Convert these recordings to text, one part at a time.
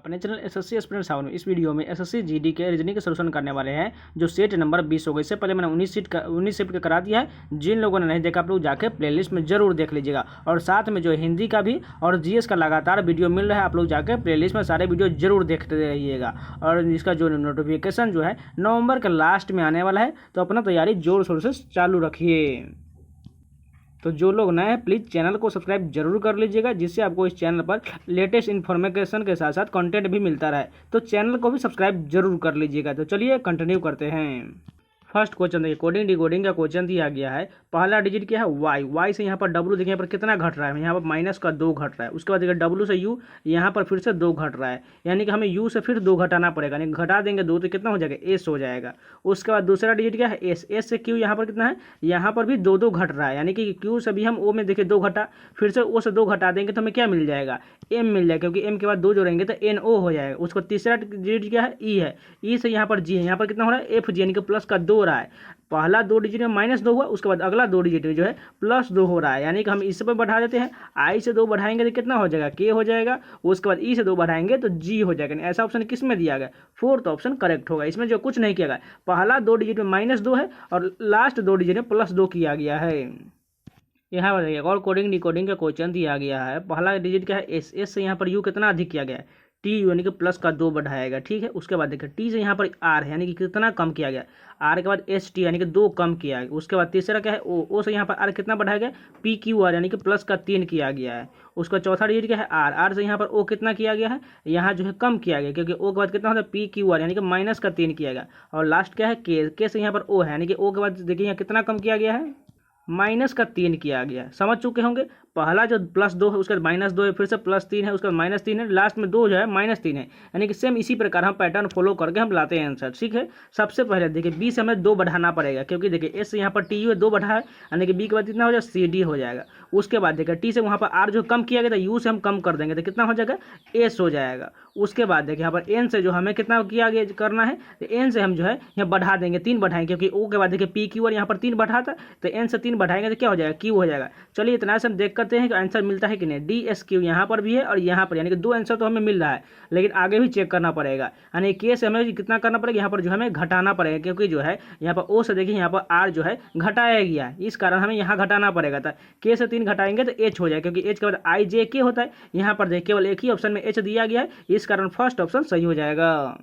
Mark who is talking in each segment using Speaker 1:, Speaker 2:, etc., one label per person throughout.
Speaker 1: अपने channel SSC aspirant 7 में इस वीडियो में एसएससी जीडी के रीजनिंग का सलूशन करने वाले हैं जो सेट नंबर 20 हो गई। इससे पहले मैंने 19 शिफ्ट का करा दिया है। जिन लोगों ने नहीं देखा आप लोग जाके प्लेलिस्ट में जरूर देख लीजिएगा। और साथ में जो हिंदी का भी और जीएस का लगातार वीडियो मिल रहा है, आप लोग जाके प्लेलिस्ट में सारे वीडियो जरूर देखते रहिएगा। और इसका जो नोटिफिकेशन जो है नवंबर के लास्ट में आने वाला है, तो अपना तैयारी जोर शोर से चालू रखिए। तो जो लोग नए हैं प्लीज़ चैनल को सब्सक्राइब जरूर कर लीजिएगा, जिससे आपको इस चैनल पर लेटेस्ट इन्फॉर्मेशन के साथ साथ कंटेंट भी मिलता रहे। तो चैनल को भी सब्सक्राइब जरूर कर लीजिएगा। तो चलिए कंटिन्यू करते हैं। फर्स्ट क्वेश्चन देखिए, कोडिंग डिकोडिंग का क्वेश्चन दिया गया है। पहला डिजिट क्या है वाई से यहाँ पर डब्लू देखिए यहाँ पर कितना घट रहा है, यहाँ पर माइनस का 2 घट रहा है। उसके बाद देखिए डब्लू से यू यहाँ पर फिर से 2 घट रहा है, यानी कि हमें यू से फिर 2 घटाना पड़ेगा। यानी घटा देंगे 2 तो कितना हो जाएगा एस हो जाएगा। उसके बाद दूसरा डिजिट क्या है एस से क्यू यहाँ पर कितना है, यहाँ पर भी 2 घट रहा है, यानी कि क्यू से भी हम ओ में देखिए 2 घटा, फिर से ओ से 2 घटा देंगे तो हमें क्या मिल जाएगा एम मिल जाएगा, क्योंकि एम के बाद 2 जोड़ेंगे तो एन ओ हो जाएगा। उसको तीसरा डिजिट क्या है ई है, ई से यहाँ पर जी है, यहाँ पर कितना हो रहा है एफ जी, यानी कि प्लस का 2 रहा है। पहला 2 डिजिट में -2 हुआ, उसके बाद अगला 2 डिजिट में जो है +2 हो रहा है, यानी कि हम इस पर बढ़ा देते हैं। आई से 2 बढ़ाएंगे तो कितना हो जाएगा के हो जाएगा। उसके बाद ई से 2 बढ़ाएंगे तो जी हो जाएगा। ऐसा ऑप्शन किस में दिया गया, फोर्थ ऑप्शन करेक्ट होगा। इसमें जो कुछ नहीं किया गया, पहला 2 डिजिट में -2 है और लास्ट 2 डिजिट में +2 किया गया है। यहाँ पर और कोडिंग डिकोडिंग का क्वेश्चन दिया गया है। पहला डिजिट क्या है एस से यहाँ पर यू कितना अधिक किया गया है टी यू, यानी कि प्लस का 2 बढ़ाएगा, ठीक है। उसके बाद देखिए टी से यहाँ पर आर है, यानी कि कितना कम किया गया, आर के बाद एस टी यानी कि 2 कम किया गया। उसके बाद तीसरा क्या है ओ से यहाँ पर आर कितना बढ़ाया गया पी क्यू आर, यानी कि प्लस का 3 किया गया है। उसका चौथा डिजिट क्या है आर से यहाँ पर ओ कितना किया गया है, यहाँ जो है कम किया गया, क्योंकि ओ के बाद कितना होता है पी क्यू आर, यानी कि -3 किया गया। और लास्ट क्या है के से यहाँ पर ओ है, यानी कि ओ के बाद देखिए यहाँ कितना कम किया गया है -3 किया गया। समझ चुके होंगे। पहला जो +2 है उसके बाद -2 है, फिर से +3 है, उसके बाद -3 है, लास्ट में 2 जो है -3 है, यानी कि सेम इसी प्रकार हम पैटर्न फॉलो करके हम लाते हैं आंसर, ठीक है। सबसे पहले देखिए बी से हमें 2 बढ़ाना पड़ेगा, क्योंकि देखिए एस से यहाँ पर टी यू है 2 बढ़ा है, यानी कि बी के बाद कितना हो जाएगा सी डी हो जाएगा। उसके बाद देखिए टी से वहाँ पर आर जो कम किया गया था यू से हम कम कर देंगे तो कितना हो जाएगा एस हो जाएगा। उसके बाद देखिए यहाँ पर एन से जो हमें कितना किया गया करना है, तो एन से हम जो है यहाँ बढ़ा देंगे 3 बढ़ाएंगे, क्योंकि ओ के बाद देखिए पी क्यू और यहाँ पर 3 बढ़ा था, तो एन से 3 बढ़ाएंगे तो क्या हो जाएगा क्यू हो जाएगा। चलिए इतना से हम देख करते हैं कि आंसर मिलता है कि नहीं। डी एस क्यू यहाँ पर भी है और यहाँ पर, यानी कि 2 आंसर तो हमें मिल रहा है, लेकिन आगे भी चेक करना पड़ेगा। यानी के से हमें कितना करना पड़ेगा, यहाँ पर जो हमें घटाना पड़ेगा, क्योंकि जो है यहाँ पर ओ से देखिए यहाँ पर आर जो है घटाया गया, इस कारण हमें यहाँ घटाना पड़ेगा। था के से 3 घटाएंगे तो एच हो जाएगा, क्योंकि एच के बाद आई जे के होता है। यहाँ पर देखिए केवल एक ही ऑप्शन में एच दिया गया है, इस कारण फर्स्ट ऑप्शन सही हो जाएगा।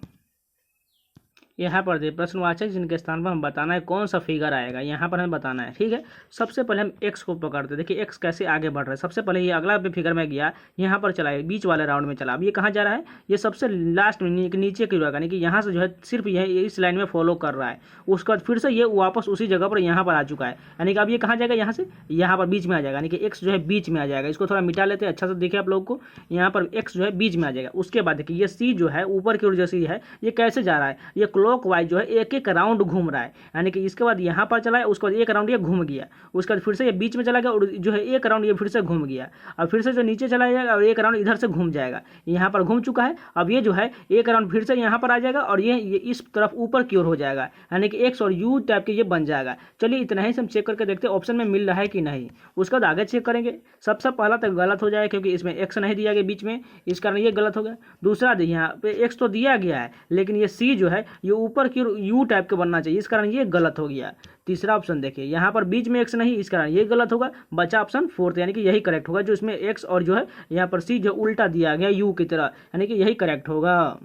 Speaker 1: यहाँ पर देखिए प्रश्नवाचक जिनके स्थान पर हम बताना है कौन सा फिगर आएगा, यहाँ पर हमें बताना है, ठीक है। सबसे पहले हम एक्स को पकड़ते हैं। देखिए एक्स कैसे आगे बढ़ रहा है। सबसे पहले ये अगला फिगर में गया, यहाँ पर चला है बीच वाले राउंड में चला। अब ये कहाँ जा रहा है, ये सबसे लास्ट में नीचे की होगा, यानी कि यहाँ से जो है सिर्फ यह इस लाइन में फॉलो कर रहा है। उसके बाद फिर से ये वापस उसी जगह पर यहाँ पर आ चुका है, यानी कि अब ये कहाँ जाएगा, यहाँ से यहाँ पर बीच में आ जाएगा, यानी कि एक्स जो है बीच में आ जाएगा। इसको थोड़ा मिटा लेते हैं अच्छा से देखिए आप लोग को, यहाँ पर एक्स जो है बीच में आ जाएगा। उसके बाद देखिए ये सी जो है ऊपर की ओर जो सी है ये कैसे जा रहा है, ये क्लॉक वाइज जो है एक राउंड घूम रहा है, यानी कि इसके बाद यहाँ पर चला है, उसके बाद एक राउंड ये घूम गया, उसके बाद फिर से ये बीच में चला गया और जो है एक राउंड ये फिर से घूम गया, और फिर से जो नीचे चला जाएगा और एक राउंड इधर से घूम जाएगा। यहाँ पर घूम चुका है, अब ये जो है एक राउंड फिर से यहाँ पर आ जाएगा और ये इस तरफ ऊपर की ओर हो जाएगा, यानी कि एक्स और यू टाइप के ये बन जाएगा। चलिए इतना ही हम चेक करके देखते हैं ऑप्शन में मिल रहा है कि नहीं। उसके बाद आगे चेक करेंगे। सबसे पहला तो गलत हो जाएगा, क्योंकि इसमें एक्स नहीं दिया गया बीच में, इस कारण ये गलत हो गया। दूसरा यहाँ पे एक्स तो दिया गया है, लेकिन ये सी जो है ये ऊपर की यू टाइप के बनना चाहिए, इस कारण ये गलत हो गया। तीसरा ऑप्शन देखिए यहाँ पर बीच में एक्स नहीं, इस कारण ये गलत होगा। बचा ऑप्शन फोर्थ, यानी कि यही करेक्ट होगा, जो इसमें एक्स और जो है यहाँ पर सी जो उल्टा दिया गया यू की तरह, यानी कि यही करेक्ट होगा।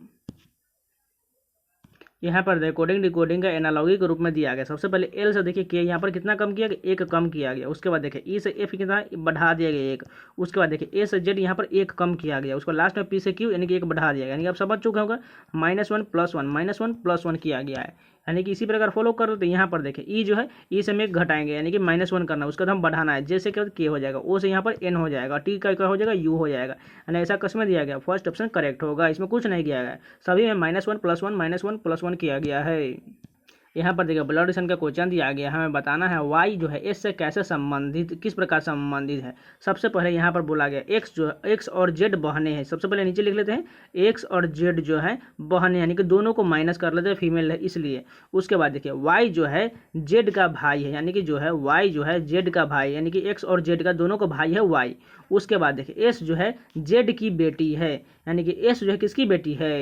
Speaker 1: यहाँ पर कोडिंग डिकोडिंग का एनालॉगी के रूप में दिया गया। सबसे पहले एल से देखिए के यहाँ पर कितना कम किया गया, 1 कम किया गया। उसके बाद देखिए ई से एफ कितना बढ़ा दिया गया 1। उसके बाद देखिए ए से जेड यहाँ पर 1 कम किया गया। उसके लास्ट में पी से क्यू यानी कि 1 बढ़ा दिया गया, यानी कि आप समझ चुके होगा -1 +1 -1 किया गया है, यानी कि इसी प्रकार फॉलो कर रहे। यहाँ पर देखें ई जो है ई से में घटाएंगे, यानी कि -1 करना, उसका हम बढ़ाना है। जैसे कि के हो जाएगा, ओ से यहाँ पर एन हो जाएगा, टी का हो जाएगा यू हो जाएगा, यानी ऐसा कसमें दिया गया। फर्स्ट ऑप्शन करेक्ट होगा, इसमें कुछ नहीं किया गया, सभी में -1 +1 -1 +1 किया गया है। यहाँ पर देखिए ब्लड रिलेशन का क्वेश्चन दिया गया, हमें बताना है वाई जो है एस से कैसे संबंधित, किस प्रकार संबंधित है। सबसे पहले यहाँ पर बोला गया एक्स और जेड बहने हैं। सबसे पहले नीचे लिख लेते हैं एक्स और जेड जो है बहने, यानी कि दोनों को माइनस कर लेते हैं, फीमेल है इसलिए। उसके बाद देखिए वाई जो है जेड का भाई है, यानी कि जो है वाई जो है जेड का भाई, यानी कि एक्स और जेड का दोनों का भाई है वाई। उसके बाद देखिए एस जो है जेड की बेटी है, यानी कि एस जो है किसकी बेटी है,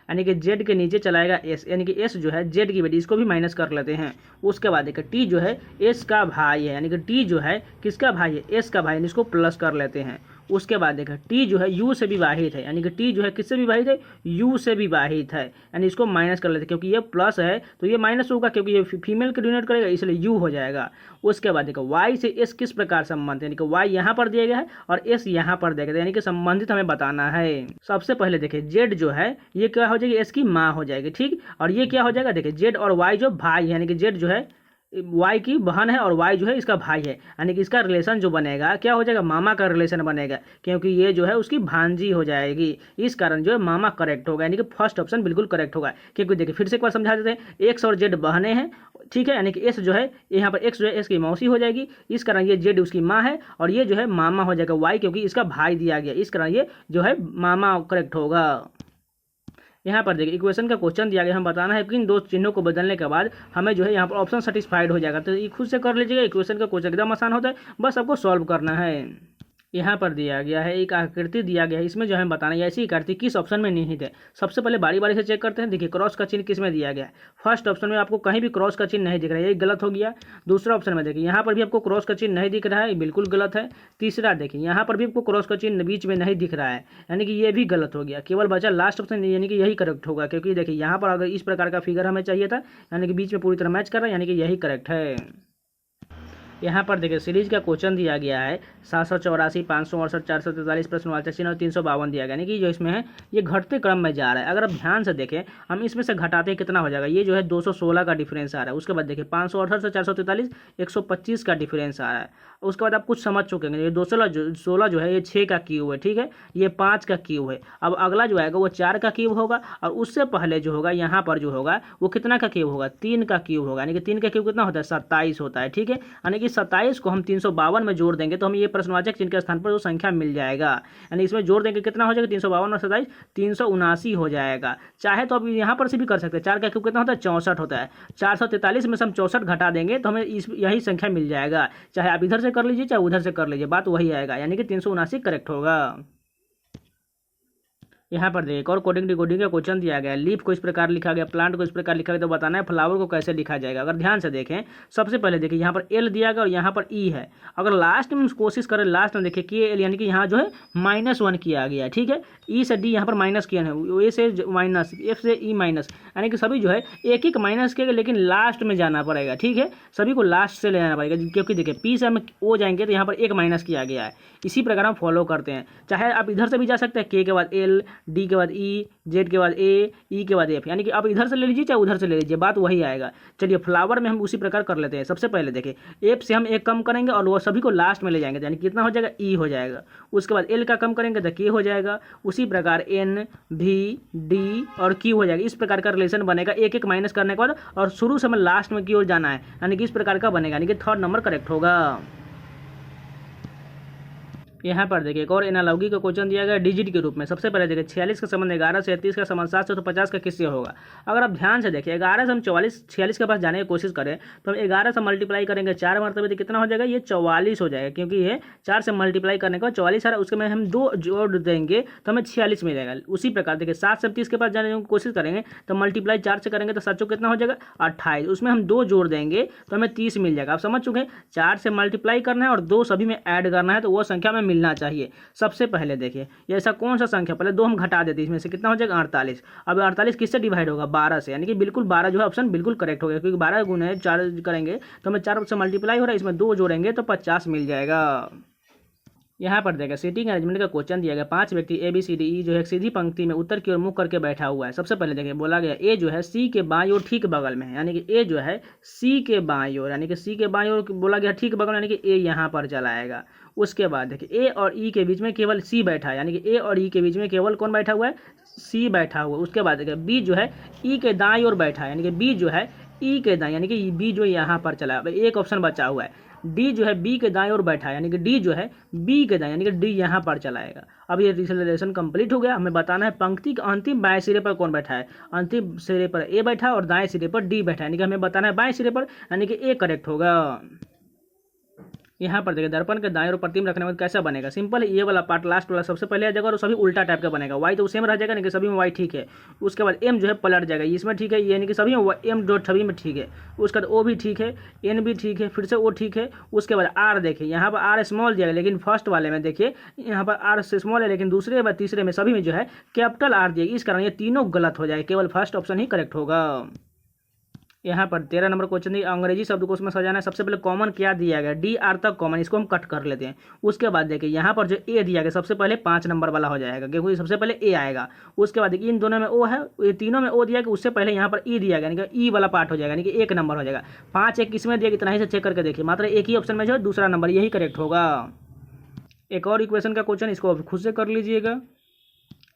Speaker 1: यानी कि जेड के नीचे चलाएगा एस, यानी कि एस जो है जेड की बेटी, इसको भी माइनस कर लेते हैं। उसके बाद देखिए टी जो है एस का भाई है, यानी कि टी जो है किसका भाई है, एस का भाई, यानी इसको प्लस कर लेते हैं। उसके बाद देखिए टी जो है यू से विवाहित है, यानी कि टी जो है किससे विवाहित है, यू से विवाहित है, यानी इसको माइनस कर लेते हैं, क्योंकि ये प्लस है तो ये माइनस होगा, क्योंकि ये फीमेल को डिनोट करेगा इसलिए यू हो जाएगा। उसके बाद देखो वाई से एस किस प्रकार संबंधित है, यानी कि वाई यहाँ पर दिया गया है और एस यहाँ पर दिया गया है, यानी कि संबंधित हमें बताना है। सबसे पहले देखिए जेड जो है ये क्या हो जाएगी, एस की माँ हो जाएगी, ठीक। और ये क्या हो जाएगा, देखिए जेड और वाई जो भाई है, यानी कि जेड जो है वाई की बहन है और वाई जो है इसका भाई है, यानी कि इसका रिलेशन जो बनेगा क्या हो जाएगा, मामा का रिलेशन बनेगा, क्योंकि ये जो है उसकी भांजी हो जाएगी। इस कारण जो है मामा करेक्ट होगा, यानी कि फर्स्ट ऑप्शन बिल्कुल करेक्ट होगा। क्योंकि देखिए फिर से एक बार समझा देते हैं, एक्स और जेड बहने हैं, ठीक है, यानी कि एस जो है यहाँ पर एक्स जो है एस की मौसी हो जाएगी, इस कारण ये जेड उसकी माँ है और ये जो है मामा हो जाएगा वाई, क्योंकि इसका भाई दिया गया, इस कारण ये जो है मामा करेक्ट होगा। यहाँ पर देखिए इक्वेशन का क्वेश्चन दिया गया, हम बताना है कि इन दो चिन्हों को बदलने के बाद हमें जो है यहाँ पर ऑप्शन सेटिस्फाइड हो जाएगा। तो ये खुद से कर लीजिएगा, इक्वेशन का क्वेश्चन एकदम आसान होता है, बस आपको सॉल्व करना है। यहाँ पर दिया गया है एक आकृति दिया गया है, इसमें जो है बताना है ऐसी आकृति किस ऑप्शन में निहित है। सबसे पहले बारी बारी से चेक करते हैं। देखिए क्रॉस का चिन्ह किस में दिया गया है, फर्स्ट ऑप्शन में आपको कहीं भी क्रॉस का चिन्ह नहीं दिख रहा है, ये गलत हो गया। दूसरा ऑप्शन में देखिए यहाँ पर भी आपको क्रॉस का चिन्ह नहीं दिख रहा है, बिल्कुल गलत है। तीसरा देखिए यहाँ पर भी आपको क्रॉस का चिन्ह बीच में नहीं दिख रहा है, यानी कि ये भी गलत हो गया। केवल बचा लास्ट ऑप्शन, यानी कि यही करेक्ट होगा, क्योंकि देखिए यहाँ पर अगर इस प्रकार का फिगर हमें चाहिए था, यानी कि बीच में पूरी तरह मैच कर रहा है, यानी कि यही करेक्ट है। यहाँ पर देखिए सीरीज का क्वेश्चन दिया गया है 784, 568, 443 प्रश्नवाचक चिन्ह और 352 दिया गया, यानी कि जो इसमें है ये घटते क्रम में जा रहा है। अगर आप ध्यान से देखें हम इसमें से घटाते कितना हो जाएगा, ये जो है 216 का डिफरेंस आ रहा है। उसके बाद देखिए 568 से 443 125 का डिफरेंस आ रहा है। उसके बाद आप कुछ समझ चुके हैं, ये 216 जो है ये 6 का क्यूब है, ठीक है, ये 5 का क्यूब है। अब अगला जो आएगा वो 4 का क्यूब होगा और उससे पहले जो होगा यहाँ पर जो होगा वो कितना का क्यूब होगा, 3 का क्यूब होगा, यानी कि 3 का क्यूब कितना होता है, 27 होता है, ठीक है। यानी कि 27 को हम 352 में जोड़ देंगे तो हमें ये प्रश्नवाचक चिन्ह के स्थान पर जो संख्या मिल जाएगा, यानी इसमें जोड़ देंगे कितना हो जाएगा, 352 और 27 379 हो जाएगा। चाहे तो आप यहाँ पर से भी कर सकते हैं, 4 का क्यूब कितना होता है, 64 होता है। 443 में से हम 64 घटा देंगे तो हमें यही संख्या मिल जाएगा। चाहे आप इधर से कर लीजिए चाहे उधर से कर लीजिए, बात वही आएगा, यानी कि 379 करेक्ट होगा। यहाँ पर देखिए और कोडिंग डिकोडिंग का क्वेश्चन दिया गया है। लीफ को इस प्रकार लिखा गया, प्लांट को इस प्रकार लिखा गया, तो बताना है फ्लावर को कैसे लिखा जाएगा। अगर ध्यान से देखें सबसे पहले देखिए यहाँ पर एल दिया गया और यहाँ पर ई है। अगर लास्ट में कोशिश करें, लास्ट में देखिए के एल, यानी कि यहाँ जो है -1 किया गया है, ठीक है। ई से डी यहाँ पर माइनस किया है, ए से माइनस, एफ से ई माइनस, यानी कि सभी जो है एक एक माइनस किया, लेकिन लास्ट में जाना पड़ेगा, ठीक है, सभी को लास्ट से ले जाना पड़ेगा, क्योंकि देखिए पी से हम ओ जाएंगे तो यहाँ पर एक माइनस किया गया है। इसी प्रकार हम फॉलो करते हैं। चाहे आप इधर से भी जा सकते हैं, के बाद एल, डी के बाद ई, जेड के बाद ए, ई के बाद एफ, यानी कि आप इधर से ले लीजिए चाहे उधर से ले लीजिए, बात वही आएगा। चलिए फ्लावर में हम उसी प्रकार कर लेते हैं। सबसे पहले देखिए एफ से हम एक कम करेंगे और वो सभी को लास्ट में ले जाएंगे, यानी कितना हो जाएगा, ई हो जाएगा। उसके बाद एल का कम करेंगे तो के हो जाएगा। उसी प्रकार एन, भी, डी और क्यू हो जाएगा। इस प्रकार का रिलेशन बनेगा, एक एक माइनस करने के बाद, और शुरू से हमें लास्ट में की ओर जाना है, यानी कि इस प्रकार का बनेगा, यानी कि थर्ड नंबर करेक्ट होगा। यहाँ पर देखिए एक और एनालॉजी का क्वेश्चन दिया गया डिजिट के रूप में। सबसे पहले देखिए 46 का संबंध 11 से, 33 का संबंध 7 से, तो 50 का किससे होगा। अगर आप ध्यान से देखिए 11 से हम 46 के पास जाने की कोशिश करें तो हम 11 से मल्टीप्लाई करेंगे 4 मरतबे तो कितना हो जाएगा, ये 44 हो जाएगा, क्योंकि ये 4 से मल्टीप्लाई करने के बाद 44 आ रहा है, उसके में हम 2 जोड़ देंगे तो हमें 46 मिलेगा। उसी प्रकार देखिए 7 से 30 के पास जाने की कोशिश करेंगे तो मल्टीप्लाई 4 से करेंगे तो 7 कितना हो जाएगा, 28, उसमें हम 2 जोड़ देंगे तो हमें 30 मिल जाएगा। आप समझ चुके हैं, 4 से मल्टीप्लाई करना है और 2 सभी में ऐड करना है, तो वो संख्या में मिलना चाहिए। सबसे पहले देखिए ये ऐसा कौन सा संख्या, पहले 2 हम घटा देते हैं, इसमें से कितना हो जाएगा, 48। अब 48 किससे डिवाइड होगा, 12 से, यानी कि बिल्कुल 12 जो है ऑप्शन बिल्कुल करेक्ट हो गया, क्योंकि 12 गुणे 4 करेंगे तो हमें 4 से मल्टीप्लाई हो रहा है, इसमें 2 जोड़ेंगे तो 50 मिल जाएगा। यहाँ पर देखिए सीटिंग अरेंजमेंट का क्वेश्चन दिया गया। 5 व्यक्ति A B C D E जो है एक सीधी पंक्ति में उत्तर की ओर मुख करके बैठा हुआ है। सबसे पहले देखिए बोला गया ए जो है सी के बाईं ओर ठीक बगल में है, यानी कि ए जो है सी के बाईं ओर, यानी कि सी के बाईं ओर बोला गया ठीक बगल, यानी कि ए यहाँ पर चला आएगा। उसके बाद देखिए ए और ई के बीच में केवल सी बैठा है, यानी कि ए और ई के बीच में केवल कौन बैठा हुआ है, सी बैठा हुआ है। उसके बाद देखिए बी जो है ई के दाईं ओर बैठा है, यानी कि बी जो है ई के दाएं, यानी कि बी जो यहाँ पर चला। अब एक ऑप्शन बचा हुआ है, डी जो है बी के दाएं और बैठा है, यानी कि डी जो है बी के दाएं, यानी कि डी यहाँ पर चलाएगा। अब ये रिलेशन कंप्लीट हो गया। हमें बताना है पंक्ति के अंतिम बाएं सिरे पर कौन बैठा है। अंतिम सिरे पर ए बैठा है और दाएं सिरे पर डी बैठा है, यानी कि हमें बताना है बाएं सिरे पर, यानी कि ए करेक्ट होगा। यहाँ पर देखिए दर्पण के दाएं और प्रतिबिंब रखने में कैसा बनेगा। सिंपल, ये वाला पार्ट लास्ट वाला सबसे पहले आ जाएगा और सभी उल्टा टाइप का बनेगा। वाई तो सेम रह जाएगा, यानी कि सभी में वाई ठीक है। उसके बाद एम जो है पलट जाएगा, इसमें ठीक है, यानी कि सभी में एम डॉट सभी में ठीक है। उसके बाद ओ भी ठीक है, एन भी ठीक है, फिर से ओ ठीक है। उसके बाद आर देखिए, यहाँ पर आर स्मॉल दिया है, लेकिन फर्स्ट वाले में देखिए यहाँ पर आर स्मॉल है, लेकिन दूसरे व तीसरे में सभी में जो है कैपिटल आर दिया। इस कारण ये तीनों गलत हो जाएगा, केवल फर्स्ट ऑप्शन ही करेक्ट होगा। यहाँ पर 13 नंबर क्वेश्चन है, अंग्रेजी शब्दकोश में सजाना है। सबसे पहले कॉमन क्या दिया गया, डी आर तक कॉमन, इसको हम कट कर लेते हैं। उसके बाद देखिए यहाँ पर जो ए दिया गया सबसे पहले 5 नंबर वाला हो जाएगा, क्योंकि सबसे पहले ए आएगा। उसके बाद देखिए इन दोनों में ओ है, ये तीनों में ओ दिया गया, उससे पहले यहाँ पर ई दिया गया, यानी कि ई वाला पार्ट हो जाएगा, यानी कि 1 नंबर हो जाएगा। 5 1 किसमें दिया, इतना ही से चेक करके देखिए, मात्र एक ही ऑप्शन में जो है दूसरा नंबर, यही करेक्ट होगा। एक और इक्वेशन का क्वेश्चन, इसको खुद से कर लीजिएगा।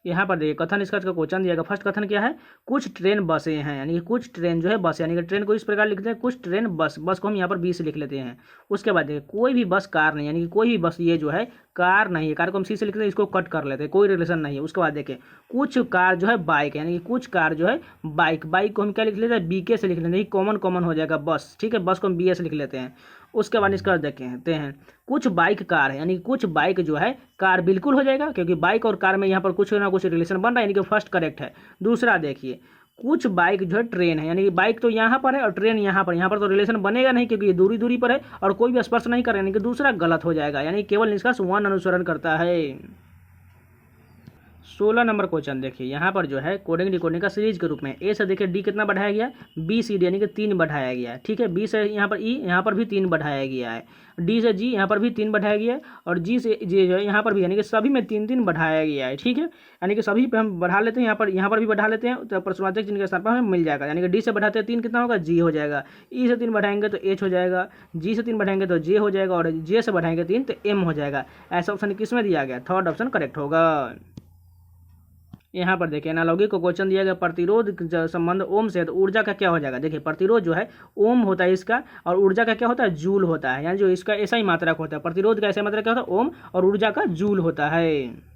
Speaker 1: यहाँ पर देखिए कथन निष्कर्ष का क्वेश्चन दिया गया। फर्स्ट कथन क्या है, कुछ ट्रेन बसें हैं, यानी कि कुछ ट्रेन जो है बस, यानी कि ट्रेन को इस प्रकार लिखते हैं, कुछ ट्रेन बस, बस को हम यहाँ पर बी से लिख लेते हैं। उसके बाद देखिए कोई भी बस कार नहीं, यानी कि कोई भी बस ये जो है कार नहीं है, कार को हम सी से लिखते हैं, इसको कट कर लेते हैं, कोई रिलेशन नहीं है। उसके बाद देखिए कुछ कार जो है बाइक, यानी कि कुछ कार जो है बाइक, बाइक को हम क्या लिख लेते हैं, बी के से लिख लेते हैं, कॉमन कॉमन हो जाएगा बस, ठीक है, बस को हम बी ए से लिख लेते हैं। उसके बाद इसका देखते हैं कुछ बाइक कार है, यानी कुछ बाइक जो है कार बिल्कुल हो जाएगा, क्योंकि बाइक और कार में यहाँ पर कुछ ना कुछ रिलेशन बन रहा है, यानी कि फर्स्ट करेक्ट है। दूसरा देखिए कुछ बाइक जो है ट्रेन है, यानी कि बाइक तो यहाँ पर है और ट्रेन यहाँ पर तो रिलेशन बनेगा नहीं, क्योंकि ये दूरी दूरी पर है और कोई भी स्पर्श नहीं कर रहा है, यानी कि दूसरा गलत हो जाएगा, यानी केवल निष्कर्ष 1 अनुसरण करता है। 16 नंबर क्वेश्चन देखिए, यहाँ पर जो है कोडिंग डिकोडिंग का सीरीज के रूप में ए से देखिए डी कितना बढ़ाया गया है, बी सी डी, यानी कि 3 बढ़ाया गया है, ठीक है। बी से यहाँ पर ई, यहाँ पर भी 3 बढ़ाया गया है। डी से जी, यहाँ पर भी 3 बढ़ाया गया है, और जी से जे जो है यहाँ पर भी, यानी कि सभी में 3 बढ़ाया गया है, ठीक है। यानी कि सभी पे हम बढ़ा लेते हैं, यहाँ पर भी बढ़ा लेते हैं, तो प्रश्नवाचक चिन्ह के स्थान पर हमें मिल जाएगा, यानी कि डी से बढ़ाते हैं 3 कितना होगा, जी हो जाएगा। ई से 3 बढ़ाएंगे तो एच हो जाएगा, जी से 3 बढ़ाएंगे तो जे हो जाएगा, और जे से बढ़ाएंगे 3 तो एम हो जाएगा। ऐसा ऑप्शन किस में दिया गया, थर्ड ऑप्शन करेक्ट होगा। यहाँ पर देखिए एनालॉगी को क्वेश्चन दिया गया, प्रतिरोध संबंध ओम से है तो ऊर्जा का क्या हो जाएगा। देखिए प्रतिरोध जो है ओम होता है इसका, और ऊर्जा का क्या होता है, जूल होता है, यानी जो इसका ऐसा ही मात्रक होता है। प्रतिरोध का ऐसा मात्रक क्या होता है, ओम, और ऊर्जा का जूल होता है।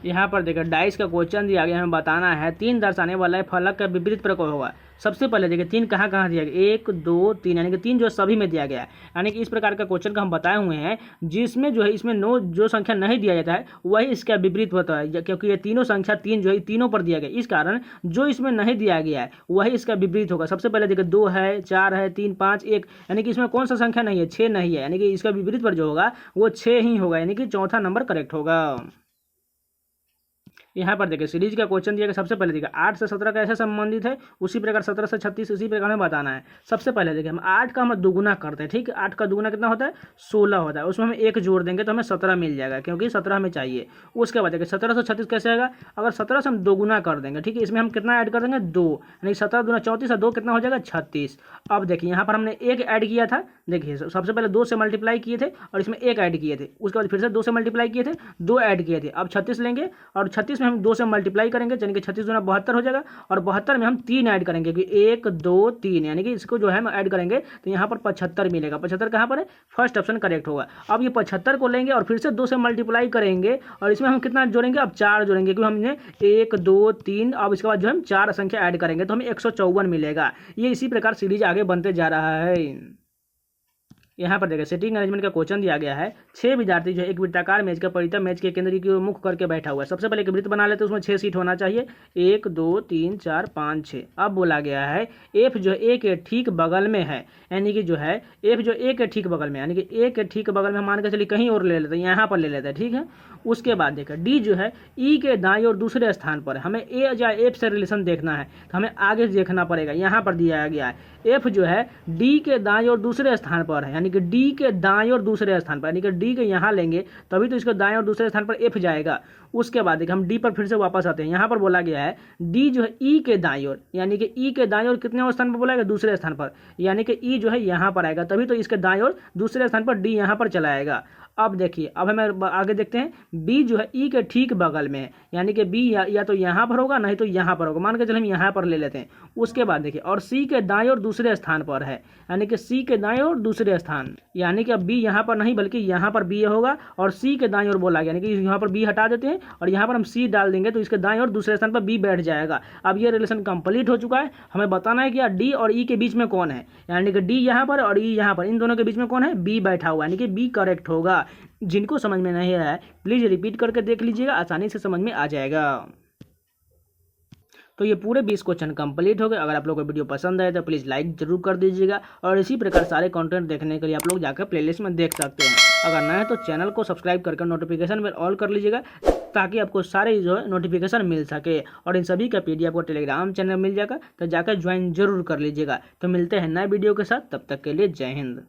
Speaker 1: यहाँ पर देखिए डाइस का क्वेश्चन दिया गया, हमें बताना है 3 दर्शाने वाला है फलक का विपरीत प्रकार होगा। सबसे पहले देखिए 3 कहाँ कहाँ दिया गया, 1 2 3, यानी कि 3 जो सभी में दिया गया है, यानी कि इस प्रकार का क्वेश्चन का हम बताए हुए हैं, जिसमें जो है इसमें नो जो संख्या नहीं दिया जाता है वही इसका विपरीत होता है, क्योंकि ये तीनों संख्या 3 जो है तीनों पर दिया गया, इस कारण जो इसमें नहीं दिया गया है वही इसका विपरीत होगा। सबसे पहले देखिए 2 है, 4 है, 3 5 1, यानी कि इसमें कौन सा संख्या नहीं है, 6 नहीं है, यानी कि इसका विपरीत पर जो होगा वो 6 ही होगा, यानी कि चौथा नंबर करेक्ट होगा। यहाँ पर देखिए सीरीज का क्वेश्चन दिया गया। सबसे पहले देखिए 8 से 17 कैसे संबंधित है, उसी प्रकार 17 से 36 उसी प्रकार हमें बताना है। सबसे पहले देखिए हम 8 का हम दुगुना करते हैं, ठीक है। 8 का दुगुना कितना होता है, 16 होता है, उसमें हम 1 जोड़ देंगे तो हमें 17 मिल जाएगा, क्योंकि 17 हमें चाहिए। उसके बाद देखिए 17 से 36 कैसे आएगा, अगर 17 से हम दोगुना कर देंगे, ठीक है, इसमें हम कितना ऐड कर देंगे, 2, यानी 17 दूना 34 और 2 कितना हो जाएगा, 36। अब देखिए यहाँ पर हमने 1 ऐड किया था, देखिए सबसे पहले 2 से मल्टीप्लाई किए थे और इसमें 1 ऐड किए थे, उसके बाद फिर से 2 से मल्टीप्लाई किए थे, 2 ऐड किए थे। अब 36 लेंगे और 36 में हम 2 से मल्टीप्लाई करेंगे, यानी कि 36 दूना 72 हो जाएगा, और 72 में हम 3 ऐड करेंगे, क्योंकि 1 2 3, यानी कि इसको जो है हम ऐड करेंगे तो यहाँ पर 75 मिलेगा। 75 कहाँ पर है, फर्स्ट ऑप्शन करेक्ट होगा। अब ये 75 को लेंगे और फिर से 2 से मल्टीप्लाई करेंगे, और इसमें हम कितना जोड़ेंगे, अब 4 जोड़ेंगे, क्योंकि हमने 1 2 3, अब इसके बाद जो हम 4 संख्या ऐड करेंगे तो हमें 154 मिलेगा। ये इसी प्रकार सीरीज आगे बनते जा रहा है। यहाँ पर देखिए सीटिंग अरेंजमेंट का क्वेश्चन दिया गया है। 6 विद्यार्थी जो है एक वृत्ताकार मेज का परितः मेज के केंद्र की ओर मुख करके बैठा हुआ है। सबसे पहले एक वृत्त बना लेते हैं, उसमें 6 सीट होना चाहिए, 1 2 3 4 5 6। अब बोला गया है एफ जो ए के ठीक बगल में है, यानी कि जो है एफ जो ए के ठीक बगल में, यानी कि ए के ठीक बगल में मान के चलिए कहीं और ले लेते हैं, यहाँ पर ले लेते हैं, ठीक है। उसके बाद देखिए डी जो है ई के दाईं और दूसरे स्थान पर, हमें ए या एफ से रिलेशन देखना है तो हमें आगे देखना पड़ेगा। यहाँ पर दिया गया है एफ जो है डी के दाईं और दूसरे स्थान पर है, यानी कि डी के दाईं और दूसरे स्थान पर, यानी कि डी के यहाँ लेंगे तभी तो इसके दाएं और दूसरे स्थान पर एफ जाएगा। उसके बाद देखिए हम डी पर फिर से वापस आते हैं। यहाँ पर बोला गया है डी जो है ई के दाईं ओर, यानी कि ई के दाईं ओर कितने स्थान पर बोला गया, दूसरे स्थान पर, यानी कि ई जो है यहाँ पर आएगा तभी तो इसके दाईं ओर दूसरे स्थान पर डी यहाँ पर चला आएगा। अब देखिए, अब हमें आगे देखते हैं, बी जो है ई के ठीक बगल में है, यानी कि बी या तो यहाँ पर होगा नहीं तो यहाँ पर होगा, मान के चलो हम यहाँ पर ले लेते हैं। उसके बाद देखिए, और सी के दाएं और दूसरे स्थान पर है, यानी कि सी के दाएं और दूसरे स्थान, यानी कि अब बी यहाँ पर नहीं बल्कि यहाँ पर बी होगा और सी के दाएं और बोला गया, यानी कि यहाँ पर बी हटा देते हैं और यहाँ पर हम सी डाल देंगे तो इसके दाएं और दूसरे स्थान पर बी बैठ जाएगा। अब ये रिलेशन कंप्लीट हो चुका है। हमें बताना है कि यार डी और ई के बीच में कौन है, यानी कि डी यहाँ पर और ई यहाँ पर, इन दोनों के बीच में कौन है, बी बैठा हुआ, यानी कि बी करेक्ट होगा। जिनको समझ में नहीं आया है प्लीज़ रिपीट करके देख लीजिएगा, आसानी से समझ में आ जाएगा। तो ये पूरे 20 क्वेश्चन कंप्लीट हो गए। अगर आप लोग को वीडियो पसंद आए तो प्लीज़ लाइक जरूर कर दीजिएगा और इसी प्रकार सारे कंटेंट देखने के लिए आप लोग जाकर प्लेलिस्ट में देख सकते हैं। अगर नए तो चैनल को सब्सक्राइब करके नोटिफिकेशन बेल ऑल कर लीजिएगा ताकि आपको सारे जो है नोटिफिकेशन मिल सके, और इन सभी का PDF आपको टेलीग्राम चैनल मिल जाएगा, तो जाकर ज्वाइन जरूर कर लीजिएगा। तो मिलते हैं नए वीडियो के साथ, तब तक के लिए जय हिंद।